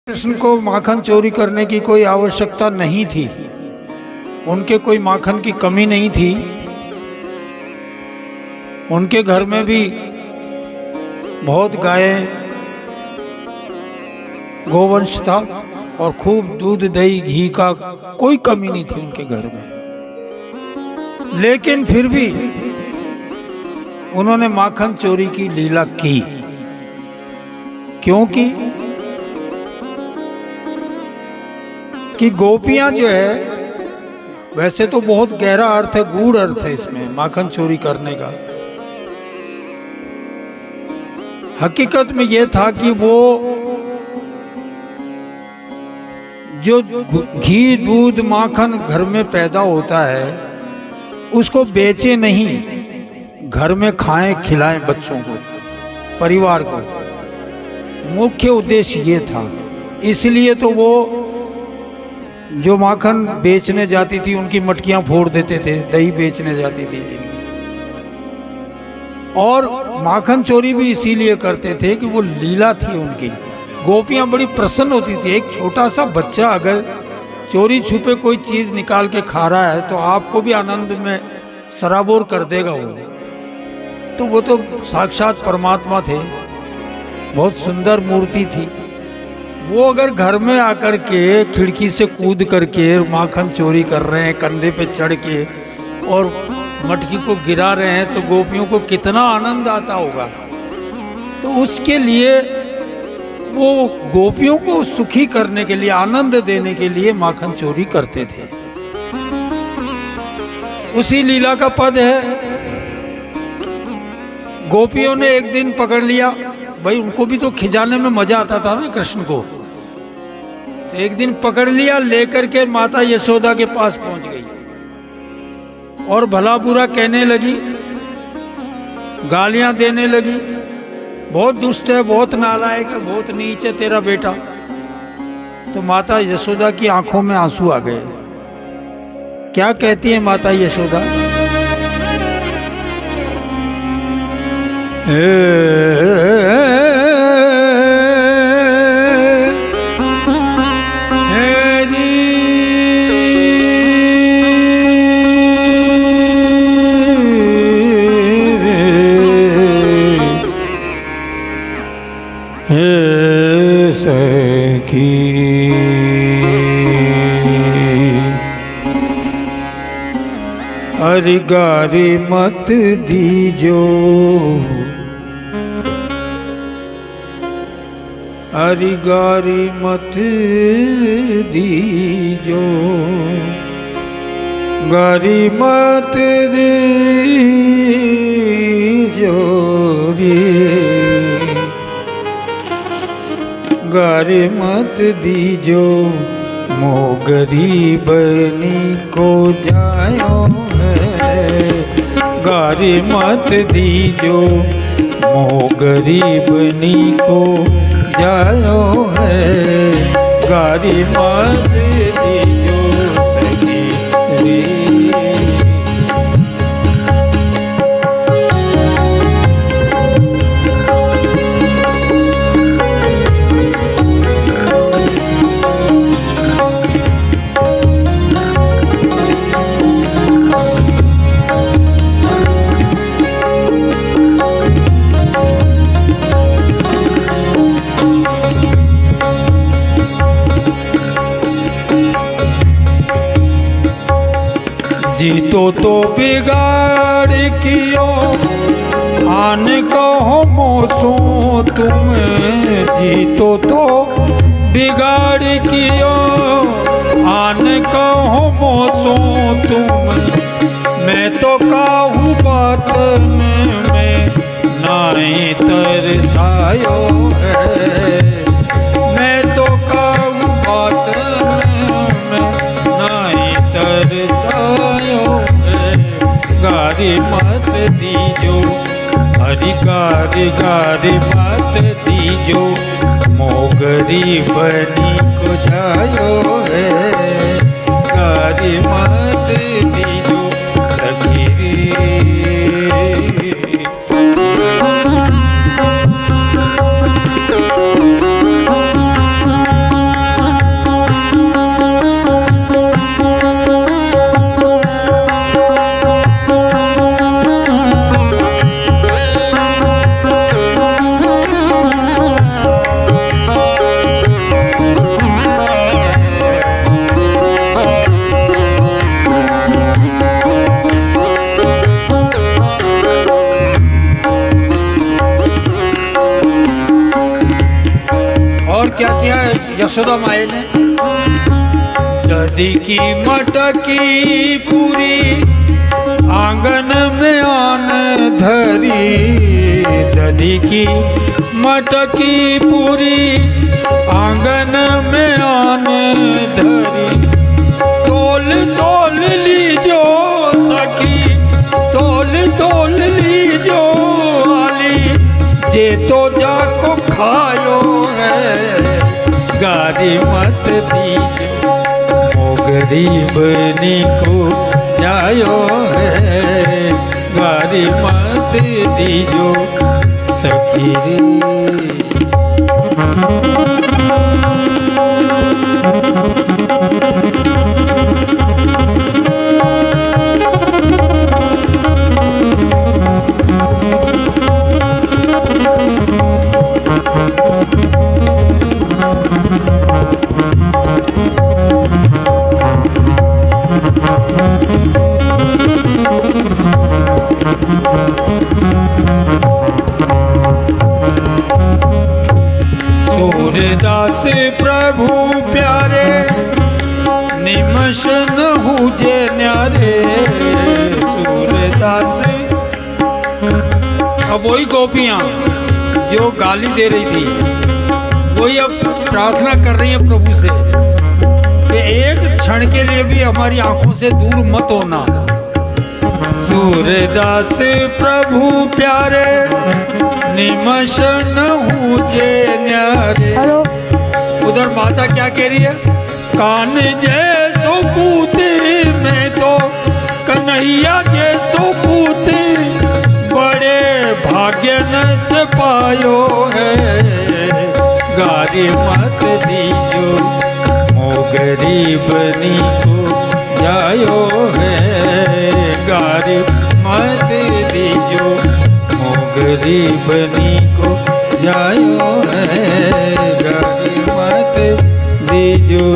कृष्ण को माखन चोरी करने की कोई आवश्यकता नहीं थी। उनके कोई माखन की कमी नहीं थी। उनके घर में भी बहुत गायें, गोवंश था और खूब दूध दही घी का कोई कमी नहीं थी उनके घर में। लेकिन फिर भी उन्होंने माखन चोरी की लीला की। क्योंकि कि गोपियां जो है, वैसे तो बहुत गहरा अर्थ है, गूढ़ अर्थ है इसमें माखन चोरी करने का। हकीकत में यह था कि वो जो घी दूध माखन घर में पैदा होता है उसको बेचे नहीं, घर में खाएं खिलाएं बच्चों को, परिवार को। मुख्य उद्देश्य ये था। इसलिए तो वो जो माखन बेचने जाती थी उनकी मटकियां फोड़ देते थे, दही बेचने जाती थी। और माखन चोरी भी इसीलिए करते थे कि वो लीला थी उनकी। गोपियां बड़ी प्रसन्न होती थी। एक छोटा सा बच्चा अगर चोरी छुपे कोई चीज निकाल के खा रहा है तो आपको भी आनंद में सराबोर कर देगा वो तो साक्षात परमात्मा थे। बहुत सुंदर मूर्ति थी। वो अगर घर में आकर के खिड़की से कूद करके माखन चोरी कर रहे हैं, कंधे पे चढ़ के, और मटकी को गिरा रहे हैं, तो गोपियों को कितना आनंद आता होगा। तो उसके लिए वो गोपियों को सुखी करने के लिए, आनंद देने के लिए माखन चोरी करते थे। उसी लीला का पद है। गोपियों ने एक दिन पकड़ लिया, भाई उनको भी तो खिजाने में मजा आता था ना कृष्ण को। तो एक दिन पकड़ लिया, लेकर के माता यशोदा के पास पहुंच गई और भला बुरा कहने लगी, गालियां देने लगी। बहुत दुष्ट है, बहुत नालायक है, बहुत नीच है तेरा बेटा। तो माता यशोदा की आंखों में आंसू आ गए। क्या कहती है माता यशोदा? हरि गारी मत दीजो, हरि गारी मत दीजो, गारी मत दीजो रे, गारी मत दीजो, मो गरीबनी को जायो है। गारी मत दीजो, मो गरीबनी को जायो है। गारी मत दीजो सखी रे। जीतो तो बिगाड़ कियो, आन कहो मोसो तुम। जीतो तो बिगाड़ कियो, आन कहो मोसो तुम। मैं तो काहू बात में नाई तरसायो है। मैं तो काहू बात में नाई तरसायो है। गारी मत दीजो, हरि गारी गारी मत दीजो, मो गरीबनी को जायो है। गारी मत दीजो सखी रे। यशोदा माए ने, दधी की मटकी पूरी आंगन में आन धरी, दधी की मटकी पूरी आंगन में आन धरी, तोल तोल लीजो सखी, तोल तोल लीजो आली, जे तो जाको खायो है, गारी मत दीजो, ओ गरीबनी को जायो है, गारी मत दीजो सखी रे। सूरदास प्रभु प्यारे निमश न हुजे न्यारे, सूरदास। अब वही गोपियां जो गाली दे रही थी वही अब प्रार्थना कर रही है प्रभु से कि एक क्षण के लिए भी हमारी आंखों से दूर मत होना। सूरदास प्रभु प्यारे निमश न हुजे न्यारे। उधर माता क्या कह रही है? कान जैसो पूते में तो कन्हैया जैसो पूते, बड़े भाग्य न से पायो है, गारी मत दीजो, ओ गरीबनी को जायो है, गारी मत दीजो, ओ गरीबनी को जायो है, गारी मत दीजो।